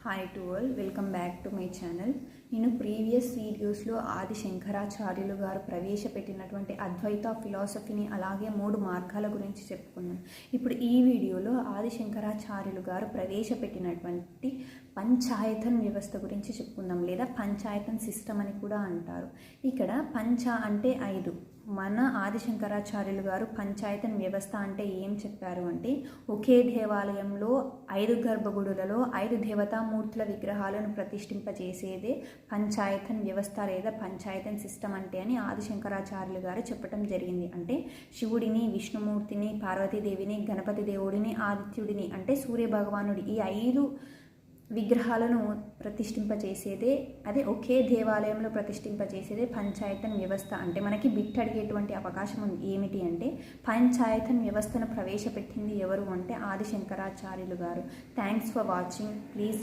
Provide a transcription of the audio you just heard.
Hi to all, welcome back to my channel. నేను previous వీడియోస్లో ఆది శంకరాచార్యులు గారు ప్రవేశపెట్టినటువంటి అద్వైత ఫిలాసఫీని అలాగే 3 మార్గాల గురించి చెప్పుకున్నాను. ఇప్పుడు ఈ వీడియోలో ఆది శంకరాచార్యులు గారు ప్రవేశపెట్టినటువంటి పంచాయతన్ వ్యవస్థ గురించి చెప్పుకుందాం, లేదా పంచాయతన్ సిస్టమ్ అని కూడా అంటారు. ఇక్కడ పంచ అంటే 5. మన ఆది శంకరాచార్యులు గారు పంచాయతన్ వ్యవస్థ అంటే ఏం చెప్పారు అంటే, ఒకే దేవాలయంలో 5 గర్భగుడులలో 5 దేవతామూర్తుల విగ్రహాలను ప్రతిష్ఠింపజేసేదే పంచాయతన్ వ్యవస్థ లేదా పంచాయతన్ సిస్టమ్ అంటే అని ఆది శంకరాచార్యులు గారు చెప్పడం జరిగింది. అంటే శివుడిని, విష్ణుమూర్తిని, పార్వతీదేవిని, గణపతి దేవుడిని, ఆదిత్యుడిని అంటే సూర్య భగవానుడి ఈ 5 విగ్రహాలను ప్రతిష్ఠింపజేసేదే, అదే ఒకే దేవాలయంలో ప్రతిష్ఠింపజేసేదే పంచాయతన్ వ్యవస్థ. అంటే మనకి బిట్ అడిగేటువంటి అవకాశం ఉంది. ఏమిటి అంటే, పంచాయతన్ వ్యవస్థను ప్రవేశపెట్టింది ఎవరు అంటే ఆది శంకరాచార్యులు గారు. Thanks for watching. ప్లీజ్